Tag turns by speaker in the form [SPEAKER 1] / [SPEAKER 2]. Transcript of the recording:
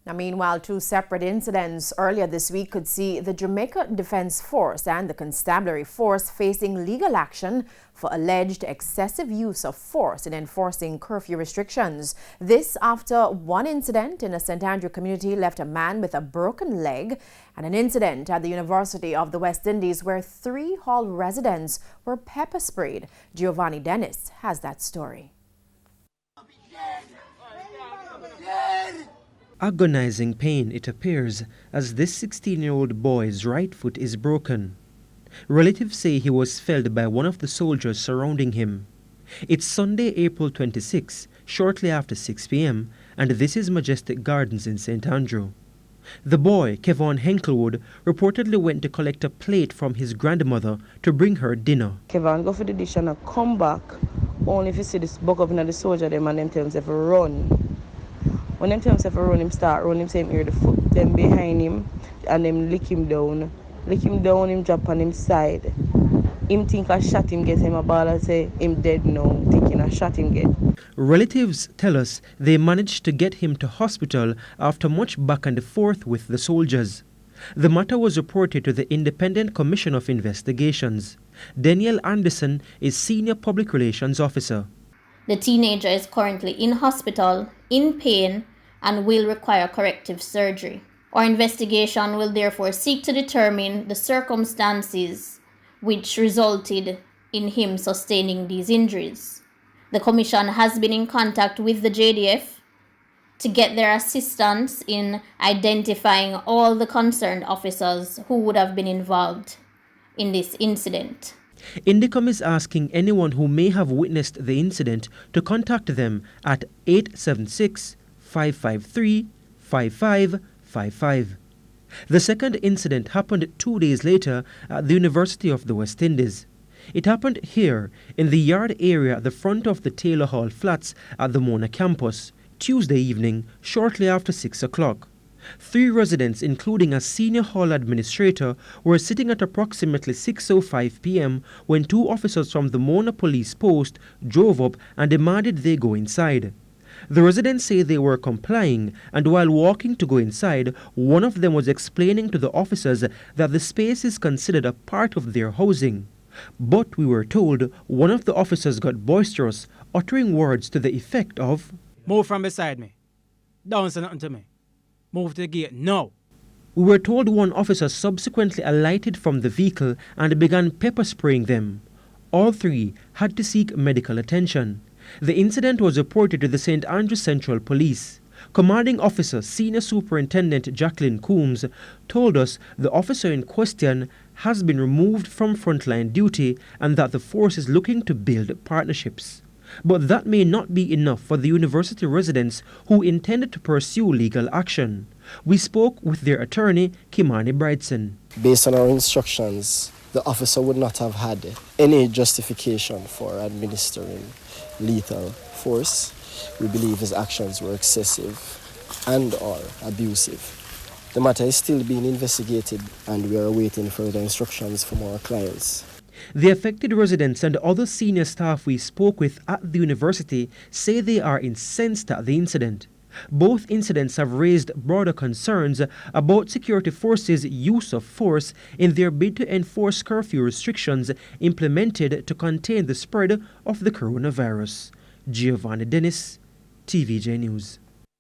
[SPEAKER 1] Now, meanwhile, two separate incidents earlier this week could see the Jamaica Defense Force and the Constabulary Force facing legal action for alleged excessive use of force in enforcing curfew restrictions. This after one incident in a St. Andrew community left a man with a broken leg, and an incident at the University of the West Indies where 3 hall residents were pepper sprayed. Giovanni Dennis has that story.
[SPEAKER 2] Agonizing pain, it appears, as this 16-year-old boy's right foot is broken. Relatives say he was felled by one of the soldiers surrounding him. It's Sunday, April 26, shortly after 6 p.m., and this is Majestic Gardens in St. Andrew. The boy, Kevon Henkelwood, reportedly went to collect a plate from his grandmother to bring her dinner.
[SPEAKER 3] Kevon go for the dish and come back, only if you see this buck up in the soldier, them and them tell himself run. When them tell himself run, him start run, him say him hear the foot them behind him and them lick him down, him drop on him side. Him think I shot him, get him a ball and say him dead now, thinking I shot him get.
[SPEAKER 2] Relatives tell us they managed to get him to hospital after much back and forth with the soldiers. The matter was reported to the Independent Commission of Investigations. Daniel Anderson is Senior Public Relations Officer.
[SPEAKER 4] The teenager is currently in hospital, in pain, and will require corrective surgery. Our investigation will therefore seek to determine the circumstances which resulted in him sustaining these injuries. The Commission has been in contact with the JDF to get their assistance in identifying all the concerned officers who would have been involved in this incident.
[SPEAKER 2] Indicom is asking anyone who may have witnessed the incident to contact them at 876-553-5555. The second incident happened 2 days later at the University of the West Indies. It happened here in the yard area at the front of the Taylor Hall flats at the Mona campus, Tuesday evening, shortly after 6 o'clock. 3 residents, including a senior hall administrator, were sitting at approximately 6:05 p.m. when 2 officers from the Mona police post drove up and demanded they go inside. The residents say they were complying, and while walking to go inside, one of them was explaining to the officers that the space is considered a part of their housing. But we were told one of the officers got boisterous, uttering words to the effect of,
[SPEAKER 5] "Move from beside me. Don't say nothing to me. Move to the gate, no."
[SPEAKER 2] We were told one officer subsequently alighted from the vehicle and began pepper spraying them. All 3 had to seek medical attention. The incident was reported to the St. Andrew Central Police. Commanding Officer Senior Superintendent Jacqueline Coombs told us the officer in question has been removed from frontline duty and that the force is looking to build partnerships. But that may not be enough for the university residents who intended to pursue legal action. We spoke with their attorney, Kimani Bridson.
[SPEAKER 6] Based on our instructions, the officer would not have had any justification for administering lethal force. We believe his actions were excessive and or abusive. The matter is still being investigated and we are awaiting further instructions from our clients.
[SPEAKER 2] The affected residents and other senior staff we spoke with at the university say they are incensed at the incident. Both incidents have raised broader concerns about security forces' use of force in their bid to enforce curfew restrictions implemented to contain the spread of the coronavirus. Giovanni Dennis, TVJ News.